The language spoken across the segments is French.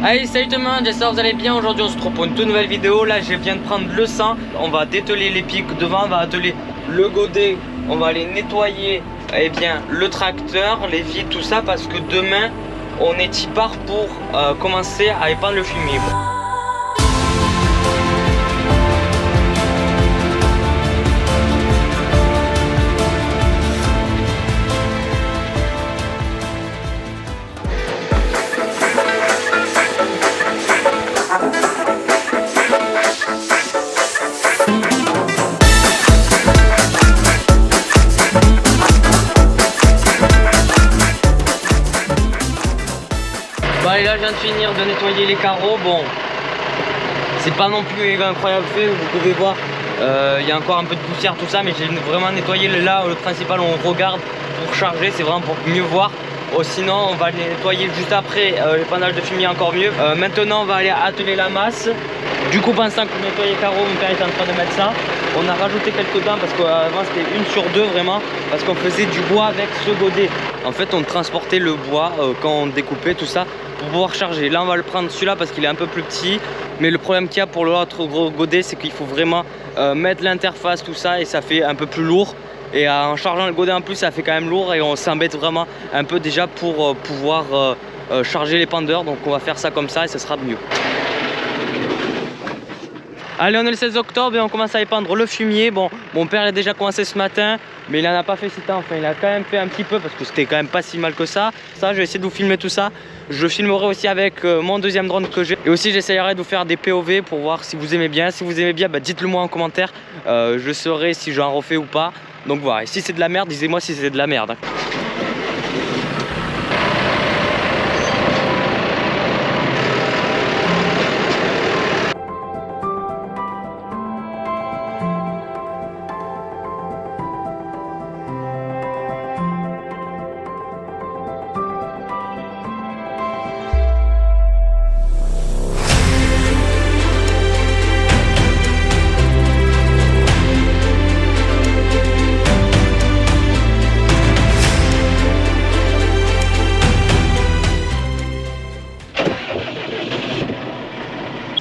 Allez, salut tout le monde, j'espère que vous allez bien. Aujourd'hui on se retrouve pour une toute nouvelle vidéo. Là je viens de prendre le sang. On va dételer les pics devant, on va atteler le godet. On va aller nettoyer le tracteur, les vitres, tout ça. Parce que demain on est y part pour commencer à épandre le fumier. Bon allez, là je viens de finir de nettoyer les carreaux. Bon, c'est pas non plus incroyable fait, vous pouvez voir, il y a encore un peu de poussière tout ça, mais j'ai vraiment nettoyé. Là le principal on regarde pour charger, c'est vraiment pour mieux voir. Sinon on va les nettoyer juste après l'épandage de fumier, encore mieux. Maintenant on va aller atteler la masse. Du coup pendant que vous nettoyez les carreaux, mon père est en train de mettre ça. On a rajouté quelques dents parce qu'avant c'était une sur deux vraiment, parce qu'on faisait du bois avec ce godet. En fait on transportait le bois quand on découpait tout ça pour pouvoir charger. Là on va le prendre celui-là parce qu'il est un peu plus petit, mais le problème qu'il y a pour l'autre gros godet, c'est qu'il faut vraiment mettre l'interface tout ça, et ça fait un peu plus lourd. Et en chargeant le godet en plus, ça fait quand même lourd, et on s'embête vraiment un peu déjà pour pouvoir charger l'épandeur. Donc on va faire ça comme ça et ça sera mieux. Allez, on est le 16 octobre et on commence à épandre le fumier. Bon, mon père a déjà commencé ce matin, mais il en a pas fait si tant. Enfin, il a quand même fait un petit peu parce que c'était quand même pas si mal que ça. Ça, je vais essayer de vous filmer tout ça. Je filmerai aussi avec mon deuxième drone que j'ai. Et aussi, j'essayerai de vous faire des POV pour voir si vous aimez bien. Si vous aimez bien, dites-le moi en commentaire. Je saurai si j'en refais ou pas. Donc voilà, et si c'est de la merde, disez-moi si c'est de la merde.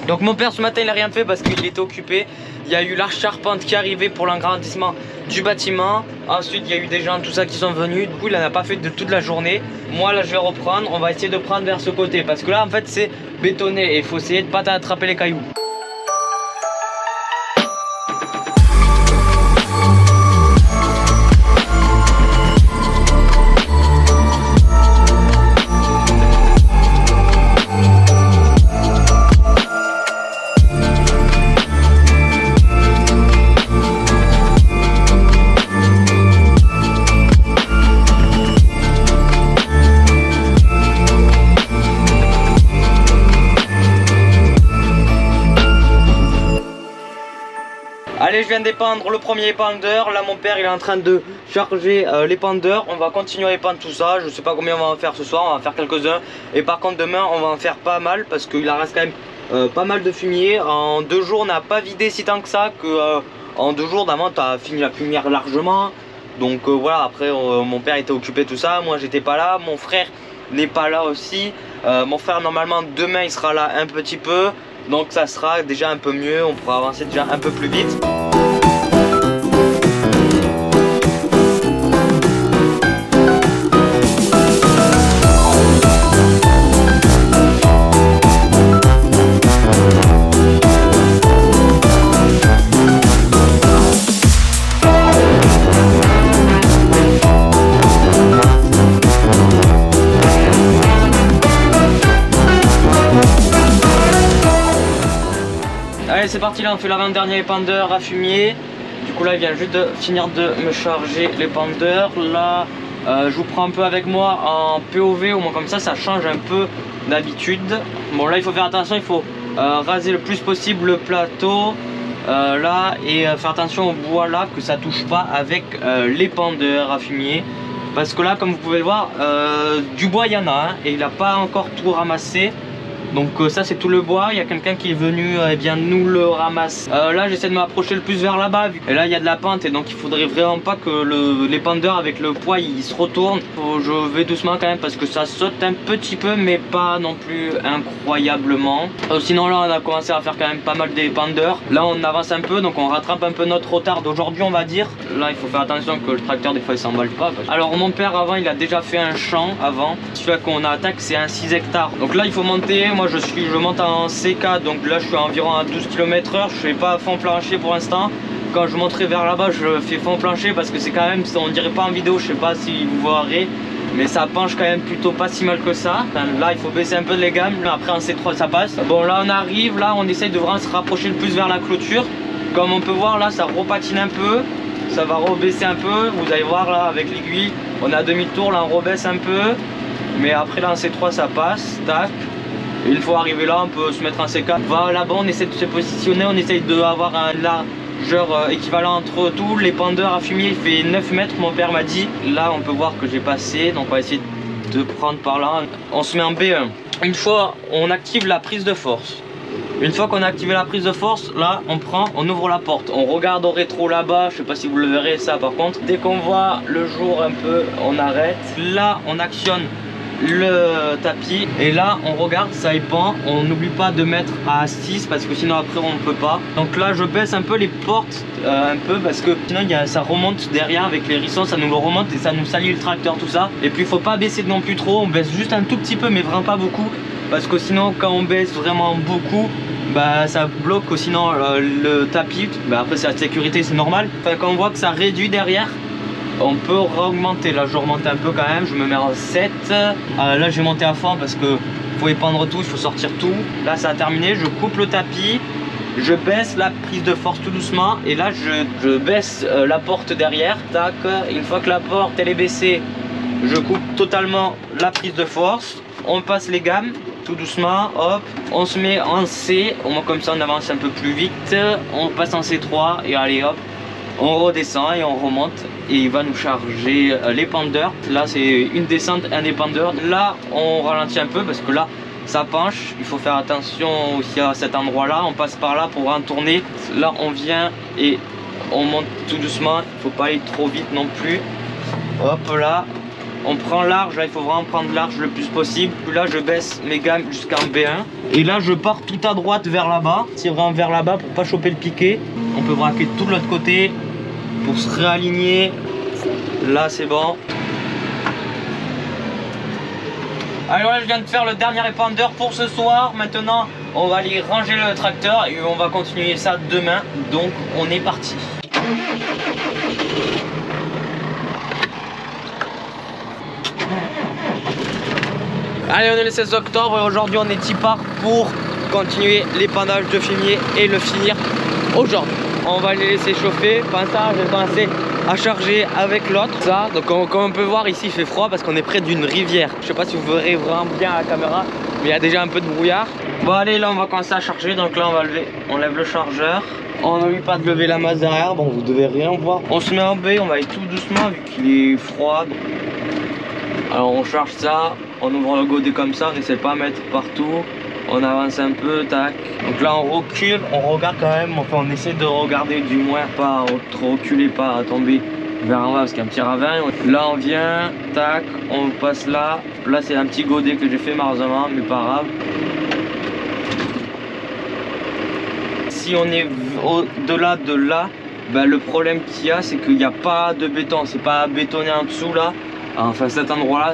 Donc mon père ce matin il a rien fait parce qu'il était occupé. Il y a eu la charpente qui est arrivée pour l'agrandissement du bâtiment. Ensuite il y a eu des gens tout ça qui sont venus. Du coup il n'en a pas fait de toute la journée. Moi là je vais reprendre. On va essayer de prendre vers ce côté parce que là en fait c'est bétonné et il faut essayer de pas t'attraper les cailloux. Allez, je viens d'épandre le premier épandeur. Là mon père il est en train de charger l'épandeur. On va continuer à épandre tout ça. Je sais pas combien on va en faire ce soir, on va en faire quelques-uns. Et par contre demain on va en faire pas mal parce qu'il en reste quand même pas mal de fumier. En 2 jours on n'a pas vidé si tant que ça, que en 2 jours d'avant tu as fini la fumière largement. Donc voilà, après mon père était occupé tout ça, moi j'étais pas là, mon frère n'est pas là aussi. Mon frère normalement demain il sera là un petit peu. Donc ça sera déjà un peu mieux, on pourra avancer déjà un peu plus vite. Allez c'est parti, là on fait l'avant-dernier épandeur à fumier. Du coup là il vient juste de finir de me charger l'épandeur. Là je vous prends un peu avec moi en POV, au moins comme ça change un peu d'habitude. Bon là il faut faire attention, il faut raser le plus possible le plateau là, et faire attention au bois là, que ça touche pas avec l'épandeur à fumier. Parce que là comme vous pouvez le voir, du bois il y en a et il n'a pas encore tout ramassé. Donc ça c'est tout le bois, il y a quelqu'un qui est venu eh bien nous le ramasse. Là j'essaie de m'approcher le plus vers là-bas, et là il y a de la pente et donc il faudrait vraiment pas que l'épandeur avec le poids il se retourne. Je vais doucement quand même parce que ça saute un petit peu mais pas non plus incroyablement. Sinon là on a commencé à faire quand même pas mal d'épandeurs. Là on avance un peu donc on rattrape un peu notre retard d'aujourd'hui on va dire. Là il faut faire attention que le tracteur des fois il s'emballe pas. Alors mon père avant il a déjà fait un champ avant. Celui qu'on attaque c'est un 6 hectares. Donc là il faut monter, moi je monte en CK donc là je suis environ à 12 km/h. Je fais pas fond plancher pour l'instant. Quand je monterai vers là-bas je fais fond plancher parce que c'est quand même, on dirait pas en vidéo, je sais pas si vous verrez. Mais ça penche quand même plutôt pas si mal que ça. Enfin, là il faut baisser un peu les gammes, après en C3 ça passe. Bon là on arrive, là on essaye de vraiment se rapprocher le plus vers la clôture. Comme on peut voir là ça repatine un peu. Ça va rebaisser un peu, vous allez voir là avec l'aiguille. On a demi-tour, là on rebaisse un peu. Mais après là en C3 ça passe, tac. Et une fois arrivé là on peut se mettre en C4. Voilà, là-bas on essaie de se positionner, on essaye d'avoir un largeur équivalent entre tous. L'épandeur à fumier il fait 9 mètres mon père m'a dit. Là on peut voir que j'ai passé, donc on va essayer de prendre par là. On se met en B1. Une fois on active la prise de force. Une fois qu'on a activé la prise de force, là on ouvre la porte. On regarde au rétro là-bas, je sais pas si vous le verrez ça par contre. Dès qu'on voit le jour un peu, on arrête. Là on actionne le tapis et là on regarde, ça épand. On n'oublie pas de mettre à 6 parce que sinon après on ne peut pas. Donc là je baisse un peu les portes un peu parce que sinon ça remonte derrière avec les rissons, ça nous le remonte et ça nous salit le tracteur tout ça. Et puis il faut pas baisser non plus trop, on baisse juste un tout petit peu mais vraiment pas beaucoup. Parce que sinon quand on baisse vraiment beaucoup, bah ça bloque sinon le tapis. Bah après c'est la sécurité, c'est normal. Enfin, quand on voit que ça réduit derrière, on peut augmenter. Là je remonte un peu quand même, je me mets en 7. Là j'ai monté à fond parce que faut épandre tout, il faut sortir tout. Là ça a terminé, je coupe le tapis, je baisse la prise de force tout doucement. Et là je baisse la porte derrière. Tac, une fois que la porte elle est baissée, je coupe totalement la prise de force. On passe les gammes tout doucement, hop, on se met en C, au moins comme ça on avance un peu plus vite. On passe en C3 et allez hop, on redescend et on remonte et il va nous charger l'épandeur. Là c'est une descente, un épandeur. Là on ralentit un peu parce que là ça penche, il faut faire attention aussi à cet endroit là. On passe par là pour en tourner. Là on vient et on monte tout doucement, il faut pas aller trop vite non plus. Hop là, on prend large, là il faut vraiment prendre large le plus possible. Puis là je baisse mes gammes jusqu'en B1. Et là je pars tout à droite vers là-bas. C'est vraiment vers là-bas pour pas choper le piqué. On peut braquer tout de l'autre côté pour se réaligner. Là c'est bon. Alors là je viens de faire le dernier épandeur pour ce soir. Maintenant on va aller ranger le tracteur et on va continuer ça demain. Donc on est parti. Allez, on est le 16 octobre et aujourd'hui on est y part pour continuer l'épandage de fumier et le finir aujourd'hui. On va les laisser chauffer. Enfin ça, je vais commencer à charger avec l'autre. Ça, donc comme on peut voir ici il fait froid parce qu'on est près d'une rivière. Je sais pas si vous verrez vraiment bien à la caméra, mais il y a déjà un peu de brouillard. Bon allez, là on va commencer à charger. Donc là on lève le chargeur. On n'oublie pas de lever la masse derrière, bon vous devez rien voir. On se met en B, on va aller tout doucement vu qu'il est froid. Alors on charge ça, on ouvre le godet comme ça, on essaie pas de mettre partout. On avance un peu, tac. Donc là on recule, on regarde quand même, enfin on essaie de regarder du moins, pas trop reculer, pas tomber vers en bas parce qu'il y a un petit ravin. Là on vient, tac, on passe là. Là c'est un petit godet que j'ai fait malheureusement, mais pas grave. Si on est au-delà de là, ben, le problème qu'il y a c'est qu'il n'y a pas de béton, c'est pas bétonné en dessous là. Enfin cet endroit là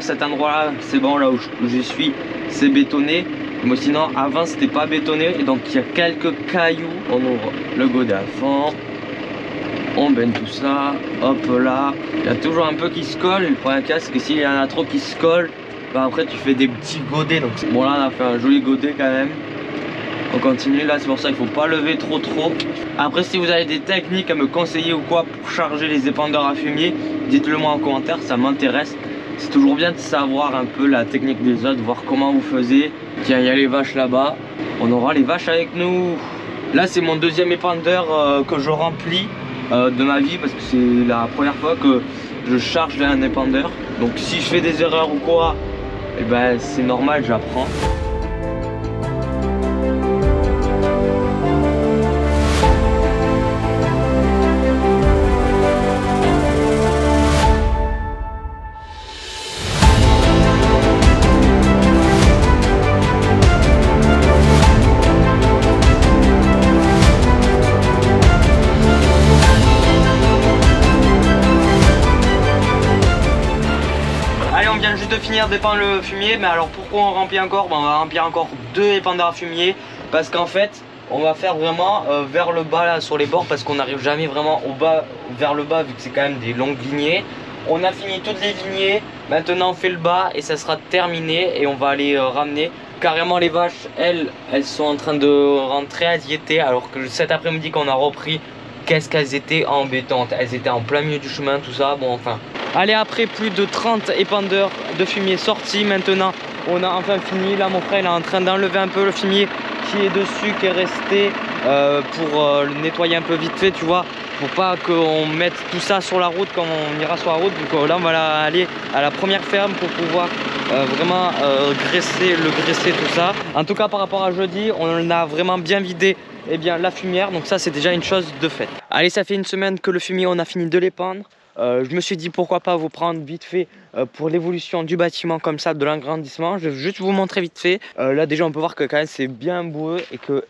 c'est bon, là où je suis c'est bétonné. Mais sinon avant c'était pas bétonné et donc il y a quelques cailloux. On ouvre le godet à fond, on baigne tout ça, hop là. Il y a toujours un peu qui se colle. Le problème c'est que s'il y en a trop qui se collent, bah après tu fais des petits godets. Donc bon là on a fait un joli godet quand même. On continue là, c'est pour ça qu'il faut pas lever trop. Après si vous avez des techniques à me conseiller ou quoi pour charger les épandeurs à fumier, dites-le moi en commentaire, ça m'intéresse. C'est toujours bien de savoir un peu la technique des autres, voir comment vous faisiez. Tiens, il y a les vaches là-bas, on aura les vaches avec nous. Là c'est mon deuxième épandeur que je remplis de ma vie parce que c'est la première fois que je charge un épandeur. Donc si je fais des erreurs ou quoi, et ben c'est normal, j'apprends. de finir d'épandre le fumier. Mais alors pourquoi on remplit encore? On va remplir encore 2 épandeurs à fumier. Parce qu'en fait on va faire vraiment vers le bas là sur les bords. Parce qu'on n'arrive jamais vraiment au bas, vers le bas, vu que c'est quand même des longues lignées. On a fini toutes les lignées. Maintenant on fait le bas et ça sera terminé. Et on va aller ramener carrément les vaches. Elles sont en train de rentrer à diéter. Alors que cet après-midi qu'on a repris, qu'est-ce qu'elles étaient embêtantes. Elles étaient en plein milieu du chemin, tout ça. Bon, enfin. Allez, après plus de 30 épandeurs de fumier sortis, maintenant on a enfin fini. Là mon frère il est en train d'enlever un peu le fumier qui est dessus, qui est resté pour le nettoyer un peu vite fait, tu vois, pour pas qu'on mette tout ça sur la route quand on ira sur la route. Donc là on va aller à la première ferme pour pouvoir vraiment graisser tout ça. En tout cas par rapport à jeudi, on a vraiment bien vidé la fumière, donc ça c'est déjà une chose de faite. Allez, ça fait une semaine que le fumier on a fini de l'épandre. Je me suis dit pourquoi pas vous prendre vite fait pour l'évolution du bâtiment comme ça, de l'agrandissement. Je vais juste vous montrer vite fait. Là déjà on peut voir que quand même c'est bien boueux et que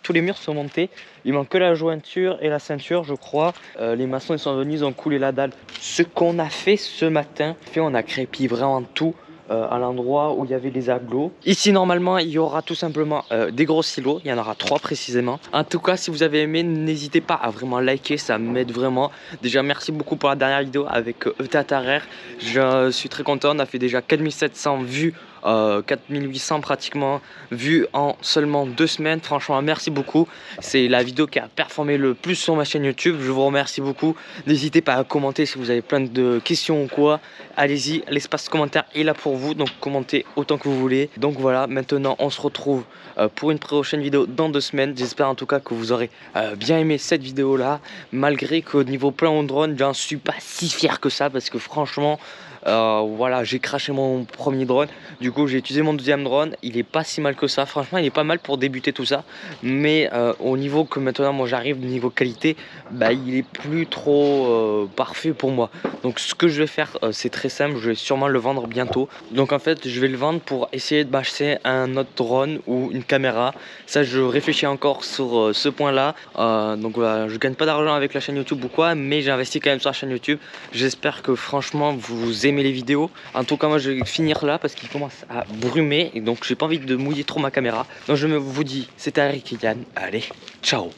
tous les murs sont montés. Il manque que la jointure et la ceinture je crois. Les maçons ils sont venus, ils ont coulé la dalle. Ce qu'on a fait ce matin, on a crépi vraiment tout. À l'endroit où il y avait les agglos. Ici normalement il y aura tout simplement des gros silos, il y en aura 3 précisément. En tout cas si vous avez aimé, n'hésitez pas à vraiment liker, ça m'aide vraiment. Déjà merci beaucoup pour la dernière vidéo avec Eutatarer. Je suis très content, on a fait déjà 4700 vues, 4800 pratiquement vues en seulement 2 semaines. Franchement merci beaucoup, c'est la vidéo qui a performé le plus sur ma chaîne YouTube. Je vous remercie beaucoup. N'hésitez pas à commenter si vous avez plein de questions ou quoi. Allez-y, l'espace commentaire est là pour vous, donc commentez autant que vous voulez. Donc voilà, maintenant on se retrouve pour une prochaine vidéo dans 2 semaines. J'espère en tout cas que vous aurez bien aimé cette vidéo là, malgré qu'au niveau plan au drone j'en suis pas si fier que ça, parce que franchement voilà, j'ai craché mon premier drone. Du coup j'ai utilisé mon deuxième drone. Il est pas si mal que ça, franchement il est pas mal pour débuter tout ça. Mais au niveau que maintenant moi j'arrive, niveau qualité, il est plus trop parfait pour moi. Donc ce que je vais faire c'est très simple, je vais sûrement le vendre bientôt. Donc en fait je vais le vendre pour essayer de m'acheter un autre drone ou une caméra. Ça je réfléchis encore sur ce point là. Donc voilà, je gagne pas d'argent avec la chaîne YouTube ou quoi, mais j'ai investi quand même sur la chaîne YouTube. J'espère que franchement vous aimez les vidéos. En tout cas moi je vais finir là parce qu'il commence à brumer et donc j'ai pas envie de mouiller trop ma caméra. Donc je vous dis, c'était Eric et Yann, allez ciao.